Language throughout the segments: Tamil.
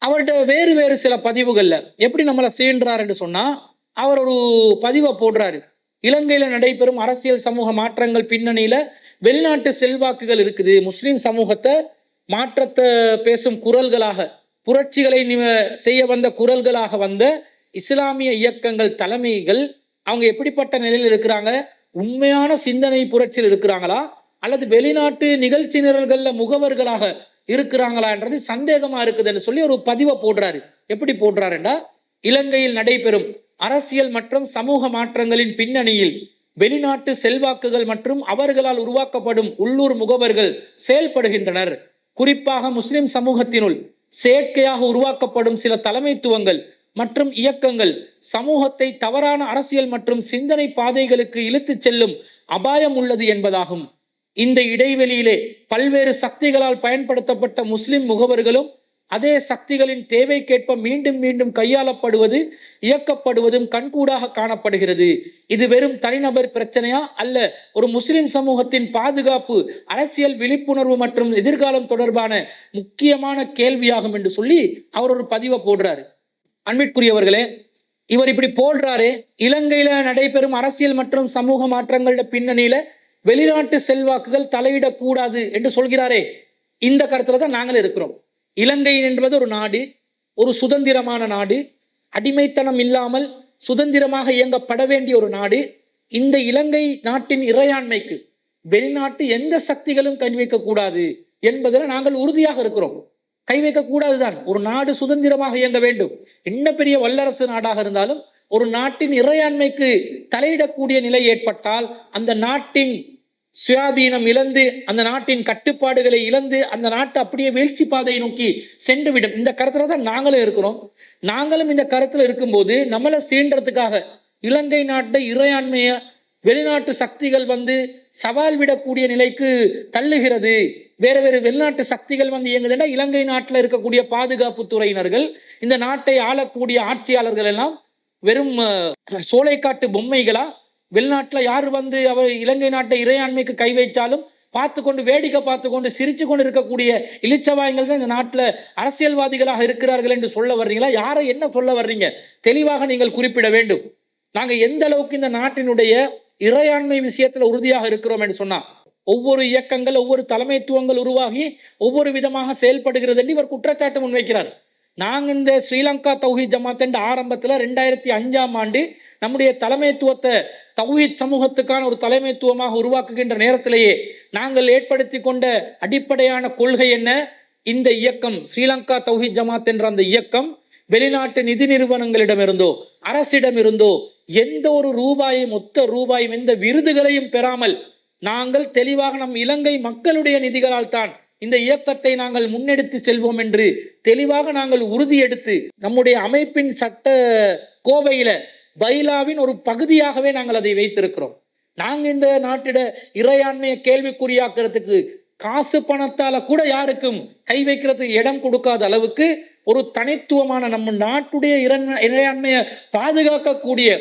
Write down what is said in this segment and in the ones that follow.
அவர்கிட்ட வேறு வேறு சில பதிவுகள்ல எப்படி நம்மளை சீன்றார் என்று சொன்னா, அவர் ஒரு பதிவை போடுறாரு. இலங்கையில நடைபெறும் அரசியல் சமூக மாற்றங்கள் பின்னணியில வெளிநாட்டு செல்வாக்குகள் இருக்குது. முஸ்லிம் சமூகத்தை மாற்றத்தை பேசும் குரல்களாக, புரட்சிகளை செய்ய வந்த குரல்களாக வந்த இஸ்லாமிய இயக்கங்கள் தலைமைகள் அவங்க எப்படிப்பட்ட நிலையில் இருக்கிறாங்க? உண்மையான சிந்தனை புரட்சியில் இருக்கிறாங்களா, அல்லது வெளிநாட்டு நிகழ்ச்சி நிரல்கள்ல முகவர்களாக இருக்கிறாங்களான்றது சந்தேகமா இருக்குதுன்னு சொல்லி ஒரு பதிவை போடுறாரு. எப்படி போடுறாருன்னா, இலங்கையில் நடைபெறும் அரசியல் மற்றும் சமூக மாற்றங்களின் பின்னணியில் வெளிநாட்டு செல்வாக்குகள் மற்றும் அவர்களால் உருவாக்கப்படும் உள்ளூர் முகவர்கள் செயல்படுகின்றனர். குறிப்பாக முஸ்லிம் சமூகத்தினுள் செயற்கையாக உருவாக்கப்படும் சில தலைமைத்துவங்கள் மற்றும் இயக்கங்கள் சமூகத்தை தவறான அரசியல் மற்றும் சிந்தனை பாதைகளுக்கு இழுத்துச் செல்லும் அபாயம் உள்ளது என்பதாகும். இந்த இடைவெளியிலே பல்வேறு சக்திகளால் பயன்படுத்தப்பட்ட முஸ்லிம் முகவர்களும் அதே சக்திகளின் தேவைக்கேற்ப மீண்டும் மீண்டும் கையாளப்படுவது, இயக்கப்படுவதும் கண்கூடாக காணப்படுகிறது. இது வெறும் தனிநபர் பிரச்சனையா, அல்ல ஒரு முஸ்லிம் சமூகத்தின் பாதுகாப்பு, அரசியல் விழிப்புணர்வு மற்றும் எதிர்காலம் தொடர்பான முக்கியமான கேள்வியாகும் என்று சொல்லி அவர் ஒரு பதிவை போடுறாரு. அன்பிற்குரியவர்களே, இவர் இப்படி போடுறாரு. இலங்கையில நடைபெறும் அரசியல் மற்றும் சமூக மாற்றங்களோட பின்னணியில வெளிநாட்டு செல்வாக்குகள் தலையிடக்கூடாது என்று சொல்கிறாரே, இந்த கருத்துல தான் நாங்கள் இருக்கிறோம். இலங்கை என்பது ஒரு நாடு, ஒரு சுதந்திரமான நாடு, அடிமைத்தனம் இல்லாமல் சுதந்திரமாக இயங்கப்பட வேண்டிய ஒரு நாடு. இந்த இலங்கை நாட்டின் இறையாண்மைக்கு வெளிநாட்டு எந்த சக்திகளும் கை வைக்கக்கூடாது என்பதில் நாங்கள் உறுதியாக இருக்கிறோம். கை வைக்க கூடாதுதான். ஒரு நாடு சுதந்திரமாக இயங்க வேண்டும். என்ன பெரிய வல்லரசு நாடாக இருந்தாலும் ஒரு நாட்டின் இறையாண்மைக்கு தலையிடக்கூடிய நிலை ஏற்பட்டால் அந்த நாட்டின் சுயாதீனம் இழந்து, அந்த நாட்டின் கட்டுப்பாடுகளை இழந்து, அந்த நாட்டை அப்படியே வீழ்ச்சி பாதையை நோக்கி சென்றுவிடும். இந்த கருத்துல தான் நாங்களும் இருக்கிறோம். நாங்களும் இந்த கருத்துல இருக்கும்போது நம்மளை சீன்றதுக்காக இலங்கை நாட்டை இறையாண்மைய வெளிநாட்டு சக்திகள் வந்து சவால் விடக்கூடிய நிலைக்கு தள்ளுகிறது. வேற வேறு வெளிநாட்டு சக்திகள் வந்து இயங்குதுன்னா இலங்கை நாட்டில் இருக்கக்கூடிய பாதுகாப்பு துறையினர்கள், இந்த நாட்டை ஆளக்கூடிய ஆட்சியாளர்கள் எல்லாம் வெறும் சோலைக்காட்டு பொம்மைகளா? வெளிநாட்டுல யார் வந்து அவர் இலங்கை நாட்டை இறையாண்மைக்கு கை வைச்சாலும் பார்த்து கொண்டு வேடிக்கை பார்த்து கொண்டு சிரிச்சு கொண்டு இருக்கக்கூடிய இளிச்சவாயங்கள் தான் இந்த நாட்டுல அரசியல்வாதிகளாக இருக்கிறார்கள் என்று சொல்ல வர்றீங்களா? யாரை என்ன சொல்ல வர்றீங்க? தெளிவாக நீங்கள் குறிப்பிட வேண்டும். நாங்க எந்த அளவுக்கு இந்த நாட்டினுடைய இறையாண்மை விஷயத்துல உறுதியாக இருக்கிறோம் என்று சொன்னா, ஒவ்வொரு இயக்கங்கள், ஒவ்வொரு தலைமைத்துவங்கள் உருவாகி ஒவ்வொரு விதமாக செயல்படுகிறது என்று இவர் குற்றச்சாட்டு முன்வைக்கிறார். நாங்க இந்த ஸ்ரீலங்கா தௌஹீத் ஜமாத் என்ற ஆரம்பத்துல 2005ஆம் ஆண்டு நம்முடைய தலைமைத்துவத்தை தௌஹீத் சமூகத்துக்கான ஒரு தலைமைத்துவமாக உருவாக்குகின்ற நேரத்திலேயே நாங்கள் ஏற்படுத்தி கொண்ட அடிப்படையான கொள்கை என்ன? இந்த இயக்கம் ஸ்ரீலங்கா தௌஹீத் ஜமாத் என்ற அந்த இயக்கம் வெளிநாட்டு நிதி நிறுவனங்களிடமிருந்தோ அரசிடமிருந்தோ எந்த ஒரு ரூபாயும், மொத்த ரூபாயும், எந்த விருதுகளையும் பெறாமல் நாங்கள் தெளிவாக நம் இலங்கை மக்களுடைய நிதிகளால் தான் இந்த இயக்கத்தை நாங்கள் முன்னெடுத்து செல்வோம் என்று தெளிவாக நாங்கள் உறுதி எடுத்து நம்முடைய அமைப்பின் சட்ட கோவையில பைலாவின் ஒரு பகுதியாகவே நாங்கள் அதை வைத்திருக்கிறோம். நாங்க இந்த நாட்டிட இறையாண்மையை கேள்விக்குறியாக்குறதுக்கு காசு பணத்தால கூட யாருக்கும் கை வைக்கிறதுக்கு இடம் கொடுக்காத அளவுக்கு ஒரு தனித்துவமான நம்ம நாட்டுடைய இறையாண்மையை பாதுகாக்கக்கூடிய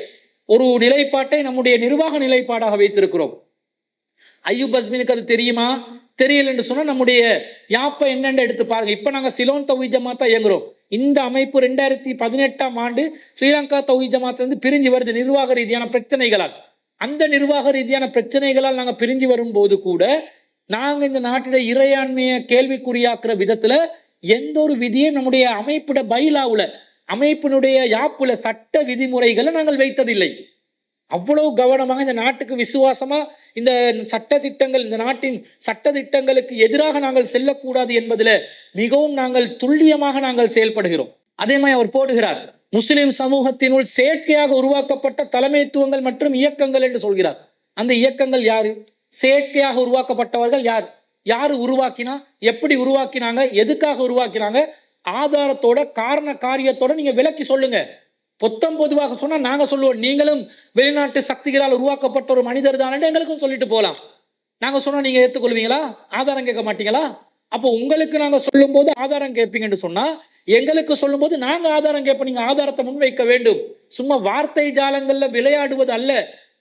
ஒரு நிலைப்பாட்டை நம்முடைய நிர்வாக நிலைப்பாடாக வைத்திருக்கிறோம். ஐயூப் அஸ்மினுக்கு அது தெரியுமா? தெரியல என்று சொன்னா நம்முடைய யாப்பை என்னென்று எடுத்து பாருங்க. இப்ப நாங்க சிலோன் தௌஹீத் ஜமாத்தா இயங்குறோம். இந்த அமைப்பு 2018ஆம் ஆண்டு ஸ்ரீலங்கா தௌஹீத் ஜமாத்ல இருந்து பிரிஞ்சு வருது நிர்வாக ரீதியான பிரச்சனைகளால். அந்த நிர்வாக ரீதியான பிரச்சனைகளால் நாங்க பிரிஞ்சு வரும்போது கூட நாங்க இந்த நாட்டுடைய இறையாண்மையை கேள்விக்குறியாக்குற விதத்துல எந்த ஒரு விதியும் நம்முடைய அமைப்புட பைலாவுல, அமைப்பினுடைய யாப்புல சட்ட விதிமுறைகளை நாங்கள் வைத்ததில்லை. அவ்வளவு கவனமாக இந்த நாட்டுக்கு விசுவாசமா இந்த சட்ட திட்டங்கள், இந்த நாட்டின் சட்ட திட்டங்களுக்கு எதிராக நாங்கள் செல்லக்கூடாது என்பதில் மிகவும் நாங்கள் துல்லியமாக நாங்கள் செயல்படுகிறோம். அதே மாதிரி அவர் போடுகிறார், முஸ்லிம் சமூகத்தினுள் செயற்கையாக உருவாக்கப்பட்ட தலைமைத்துவங்கள் மற்றும் இயக்கங்கள் என்று சொல்கிறார். அந்த இயக்கங்கள் யாரு? செயற்கையாக உருவாக்கப்பட்டவர்கள் யார்? யாரு உருவாக்கினா? எப்படி உருவாக்கினாங்க? எதுக்காக உருவாக்கினாங்க? ஆதாரத்தோட, காரண காரியத்தோட நீங்க விளக்கி சொல்லுங்க. பொத்தம் பொதுவாக சொன்னா நாங்க சொல்லுவோம், நீங்களும் வெளிநாட்டு சக்திகளால் உருவாக்கப்பட்ட ஒரு மனிதர் தான் எங்களுக்கும் சொல்லிட்டு போகலாம். நாங்க சொன்னா நீங்க ஏற்றுக்கொள்வீங்களா? ஆதாரம் கேட்க மாட்டீங்களா? அப்போ உங்களுக்கு நாங்க சொல்லும் போது ஆதாரம் கேட்பீங்கன்னு சொன்னா, எங்களுக்கு சொல்லும் போது நாங்க ஆதாரம் கேட்போம். நீங்க ஆதாரத்தை முன்வைக்க வேண்டும். சும்மா வார்த்தை ஜாலங்கள்ல விளையாடுவது அல்ல.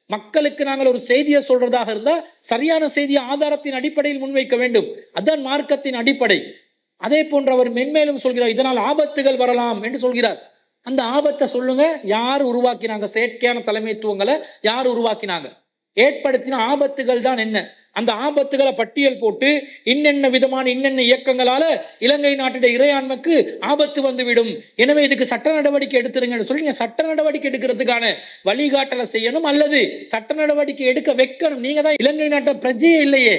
மக்களுக்கு நாங்கள் ஒரு செய்தியை சொல்றதாக இருந்தா சரியான செய்தியை ஆதாரத்தின் அடிப்படையில் முன்வைக்க வேண்டும். அதான் மார்க்கத்தின் அடிப்படை. அதே போன்று அவர் மென்மேலும் சொல்கிறார், இதனால் ஆபத்துகள் வரலாம் என்று சொல்கிறார். அந்த ஆபத்தை சொல்லுங்க. யார் உருவாக்கினாங்க? செயற்கையான தலைமைத்துவங்களை யார் உருவாக்கினாங்க? ஏற்படுத்தின ஆபத்துகள் தான் என்ன? அந்த ஆபத்துகளை பட்டியல் போட்டு இன்னென்ன விதமான இன்னென்ன இயக்கங்களால இலங்கை நாட்டுடைய இறையாண்மைக்கு ஆபத்து வந்துவிடும், எனவே இதுக்கு சட்ட நடவடிக்கை எடுத்துருங்கன்னு சொல்லி நீங்க சட்ட நடவடிக்கை எடுக்கிறதுக்கான வழிகாட்டலை செய்யணும், அல்லது சட்ட நடவடிக்கை எடுக்க வைக்கணும். நீங்க தான் இலங்கை நாட்டை பிரஜையே இல்லையே.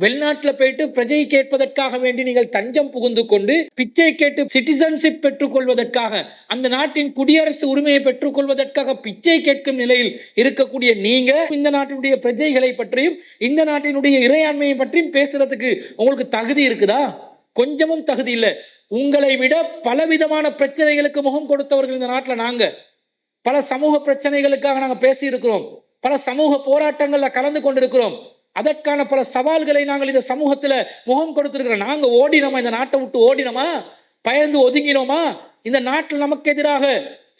வெளிநாட்டில் போயிட்டு பிரஜை கேட்பதற்காக வேண்டி நீங்கள் தஞ்சம் புகுந்து கொண்டு பிச்சை கேட்டு சிட்டிசன்ஷிப் பெற்றுக் கொள்வதற்காக, அந்த நாட்டின் குடியரசு உரிமையை பெற்றுக் கொள்வதற்காக பிச்சை கேட்கும் நிலையில் இருக்கக்கூடிய நீங்க இந்த நாட்டினுடைய பிரஜைகளை பற்றியும் இந்த நாட்டினுடைய இறையாண்மையை பற்றியும் பேசுறதுக்கு உங்களுக்கு தகுதி இருக்குதா? கொஞ்சமும் தகுதி இல்லை. உங்களை விட பலவிதமான பிரச்சனைகளுக்கு முகம் கொடுத்தவர்கள் இந்த நாட்டில் நாங்க. பல சமூக பிரச்சனைகளுக்காக நாங்க பேசி இருக்கிறோம், பல சமூக போராட்டங்கள்ல கலந்து கொண்டிருக்கிறோம். அதற்கான பல சவால்களை நாங்கள் இந்த சமூகத்துல முகம் கொடுத்திருக்கிறோம். நாங்க ஓடினோமா? இந்த நாட்டை விட்டு ஓடினோமா? பயந்து ஒதுங்கினோமா? இந்த நாட்டில் நமக்கு எதிராக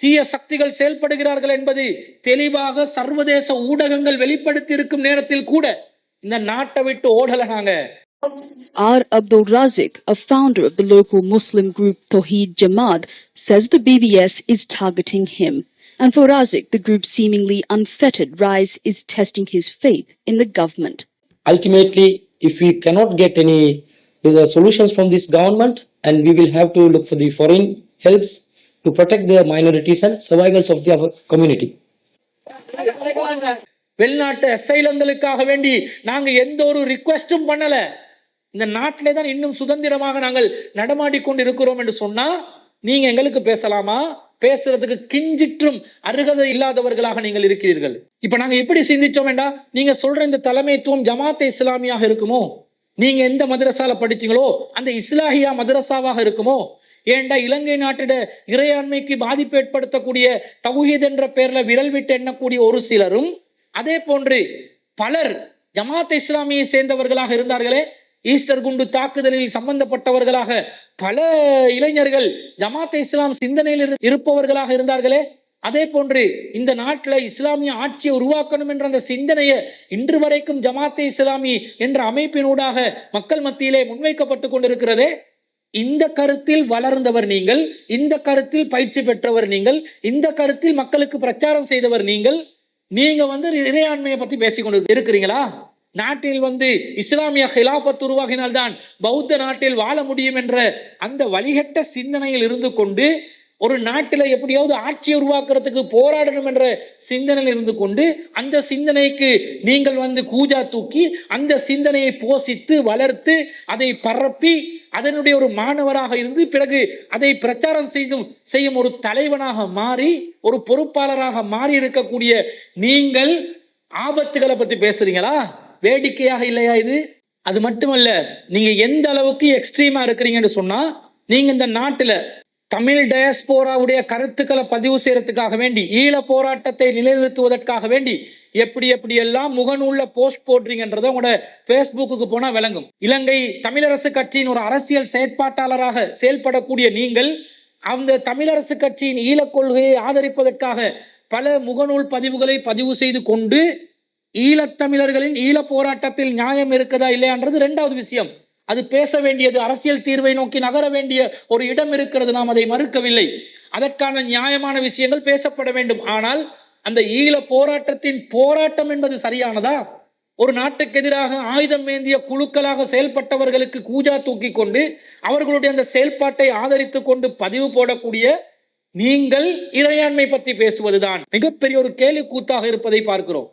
தீய சக்திகள் செயல்படுகிறார்கள் என்பது தெளிவாக சர்வதேச ஊடகங்கள் வெளிப்படுத்தி இருக்கும் நேரத்தில் கூட இந்த நாட்டை விட்டு ஓடல நாங்க. R. Abdul Razik, a founder of the local Muslim group Tawheed Jamaat, says the BBS is targeting him. And for Razik, the group's seemingly unfettered rise is testing his faith in the government. Ultimately, if we cannot get any solutions from this government, and we will have to look for the foreign helps to protect the minorities and survivals of our community. வெளிநாட்டு அசைலங்களுக்காக வேண்டி நாங்க எந்த ஒரு ரிக்வெஸ்டும் பண்ணல. இந்த நாட்டிலே தான் இன்னும் சுதந்திரமாக நாங்கள் நடமாடிக்கொண்டு இருக்கிறோம் என்று சொன்னா நீங்க எங்களுக்கு பேசலாமா? பேசுறதுக்கு கிஞ்சிற்றும் அருகதை இல்லாதவர்களாக நீங்கள் இருக்கிறீர்கள். இப்ப நாங்க எப்படி சிந்திச்சோம் வேண்டா, நீங்க சொல்ற இந்த தலைமைத்துவம் ஜமாத்தே இஸ்லாமியாக இருக்குமோ? நீங்க எந்த மதரசால படிச்சீங்களோ அந்த இஸ்லாஹியா மதரசாவாக இருக்குமோ? ஏண்டா இலங்கை நாட்டிட இறையாண்மைக்கு பாதிப்பு ஏற்படுத்தக்கூடிய தௌஹீத் என்ற பெயர்ல விரல் விட்டு எண்ணக்கூடிய ஒரு சிலரும், அதே போன்று பலர் ஜமாத் இஸ்லாமியை சேர்ந்தவர்களாக இருந்தார்களே, ஈஸ்டர் குண்டு தாக்குதலில் சம்பந்தப்பட்டவர்களாக பல இளைஞர்கள் ஜமாத் இஸ்லாம் சிந்தனையில் இருப்பவர்களாக இருந்தார்களே, அதே போன்று இந்த நாட்டில் இஸ்லாமிய ஆட்சியை உருவாக்கணும் என்ற அந்த சிந்தனையை இன்று வரைக்கும் ஜமாத்தே இஸ்லாமி என்ற அமைப்பினூடாக மக்கள் மத்தியிலே முன்வைக்கப்பட்டு கொண்டிருக்கிறதே. இந்த கருத்தில் வளர்ந்தவர் நீங்கள், இந்த கருத்தில் பயிற்சி பெற்றவர் நீங்கள், இந்த கருத்தில் மக்களுக்கு பிரச்சாரம் செய்தவர் நீங்கள். நீங்க இறையாண்மையை பத்தி பேசிக்கொண்டு இருக்கிறீங்களா? நாட்டில் இஸ்லாமிய ஹிலாபத் உருவாகினால்தான் பௌத்த நாட்டில் வாழ முடியும் என்ற அந்த வழிகட்ட சிந்தனையில் இருந்து கொண்டு, ஒரு நாட்டில் எப்படியாவது ஆட்சியை உருவாக்குறதுக்கு போராடணும் என்ற சிந்தனையில் இருந்து கொண்டு, அந்த சிந்தனைக்கு நீங்கள் கூஜா தூக்கி அந்த சிந்தனையை போஷித்து வளர்த்து அதை பரப்பி அதனுடைய ஒரு மாணவராக இருந்து பிறகு அதை பிரச்சாரம் செய்யும் ஒரு தலைவனாக மாறி ஒரு பொறுப்பாளராக மாறி இருக்கக்கூடிய நீங்கள் ஆபத்துகளை பத்தி பேசுறீங்களா? வேடிக்கையாக இல்லையா இது? அது மட்டுமல்ல, நீங்க எந்த அளவுக்கு எக்ஸ்ட்ரீமா இருக்கிறீங்கன்னு சொன்னா, நீங்க இந்த நாட்டுல தமிழ் டயஸ்போராவுடைய கருத்துக்களை பதிவு செய்யறதுக்காக வேண்டி, ஈழ போராட்டத்தை நிலைநிறுத்துவதற்காக வேண்டி எப்படி எல்லாம் முகநூல்ல போஸ்ட் போடுறீங்கன்றத உங்களோட பேஸ்புக்கு போனா விளங்கும். இலங்கை தமிழரசு கட்சியின் ஒரு அரசியல் செயற்பாட்டாளராக செயல்படக்கூடிய நீங்கள் அந்த தமிழரசு கட்சியின் ஈழ கொள்கையை ஆதரிப்பதற்காக பல முகநூல் பதிவுகளை பதிவு செய்து கொண்டு ஈழத்தமிழர்களின் ஈழ போராட்டத்தில் நியாயம் இருக்குதா இல்லையான்றது இரண்டாவது விஷயம். அது பேச வேண்டியது, அரசியல் தீர்வை நோக்கி நகர வேண்டிய ஒரு இடம் இருக்கிறது, நாம் அதை மறுக்கவில்லை. அதற்கான நியாயமான விஷயங்கள் பேசப்பட வேண்டும். ஆனால் அந்த ஈழ போராட்டத்தின் போராட்டம் என்பது சரியானதா? ஒரு நாட்டுக்கு எதிராக ஆயுதம் ஏந்திய குழுக்களாக செயல்பட்டவர்களுக்கு கூஜா தூக்கி கொண்டு அவர்களுடைய அந்த செயல்பாட்டை ஆதரித்து கொண்டு பதிவு போடக்கூடிய நீங்கள் இறையாண்மை பற்றி பேசுவதுதான் மிகப்பெரிய ஒரு கேலி கூத்தாக இருப்பதை பார்க்கிறோம்.